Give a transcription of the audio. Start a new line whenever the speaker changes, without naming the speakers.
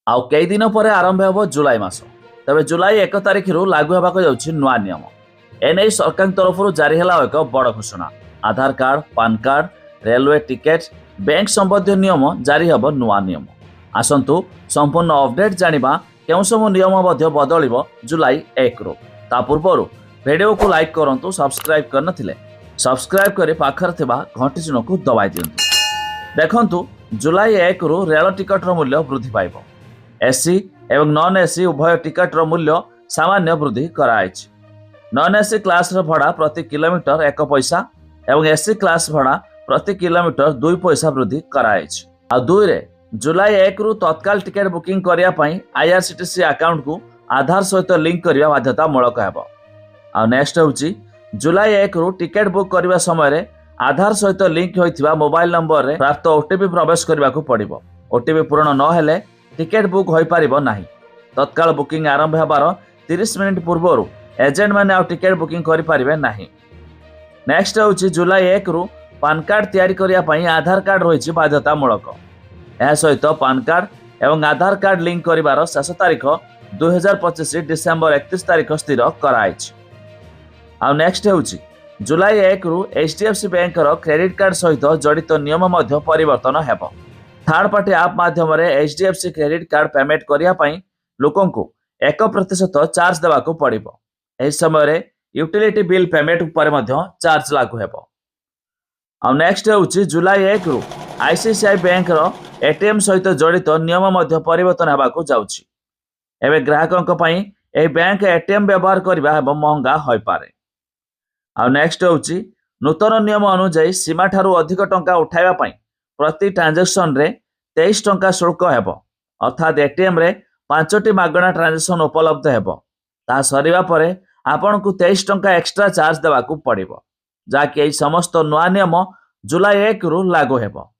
आउ कई दिन पर आरंभ हो जुलाई मास। तबे जुलाई 1 तारिख लागू होगा जाउछि नुआ नियम। एने सरकार तरफ जारी है एक बड़ घोषणा। Aadhaar card, PAN card, railway ticket, bank संबंधी नियम जारी हब नुआ नियम। आसंतु संपूर्ण अपडेट जानिबा केउ सब नियम बदल जुलाई 1 रु। ता पूर्व वीडियो को लाइक करंतु, सब्सक्राइब करनथिले सब्सक्राइब करे पाखर थिबा घंटी चिन्ह को दबाई दियंतु। देखंतु जुलाई 1 रु रेल टिकट रो मूल्य वृद्धि पाइबो। एसी एवं नॉन एसी उभय टिकट रो मूल्य सामान्य वृद्धि कराइछि। नॉन एसी क्लास रो भड़ा प्रति किलोमीटर 1 पैसा एवं एसी क्लास भड़ा प्रति किलोमीटर 2 पैसा वृद्धि कराइछि। आ 2 रे जुलाई 1 रु तत्काल टिकट बुकिंग करिया पई आईआरसीटीसी अकाउंट को आधार सहित लिंक करिया बाध्यतामूलक हेबो। आ नेक्स्ट होउछि जुलाई 1 रु टिकट बुक करिवा समय रे आधार सहित लिंक होइथिबा मोबाइल नंबर रे प्राप्त ओटीपी प्रवेश करबा को पड़िबो। ओटीपी पूर्ण न हेले टिकेट बुक होई पारिबो नाही। तत्काल बुकिंग आरंभ हेबार 30 मिनिट पूर्व एजेंट माने आ टिकेट बुकिंग करि पारिबे नाही। नेक्स्ट होउछि जुलाई 1 रु पान कार्ड तैयारी करिया पई आधार कार्ड रहिछि बाध्यतामूलक। एहा सहित पान कार्ड एवं आधार कार्ड लिंक करिवार शेष तारीख 2025 डिसेंबर 31 तारीख स्थिर कराइछि। आ नेक्स्ट होउछि जुलाई 1 रु एचडीएफसी बैंक रो क्रेडिट कार्ड सहित जड़ित नियम मध्य परिवर्तन हेबो। थर्ड पार्टी आप माध्यम रे एचडीएफसी क्रेडिट कार्ड पेमेंट करिया पई लोकन को 1% चार्ज देवा को पड़िबो। एही समय रे यूटिलिटी बिल पेमेंट ऊपर मध्य चार्ज लागू हेबो। आ नेक्स्ट होउछि जुलाई 1 रु आईसीआईसीआई बैंक रो एटीएम सहित जड़ित नियम मध्य परिवर्तन हेबा को जाउछि। एबे ग्राहकन पई एही बैंक एटीएम व्यवहार करबा हेबो महंगा होय पारे। आ नेक्स्ट होउछि नूतन नियम अनुसार सीमा ठारू अधिक टंका उठाइबा पई प्रति ट्रांजैक्शन रे 23 टंका शुल्क हेबो। अर्थात एटीएम रे 5टी मागणा ट्रांजैक्शन उपलब्ध हेबो। ता सरीबा परे आपन को 23 टंका एक्स्ट्रा चार्ज देवा को पड़िबो, जाकि एही समस्त नुआ नियम जुलाई 1 रु लागू हेबो।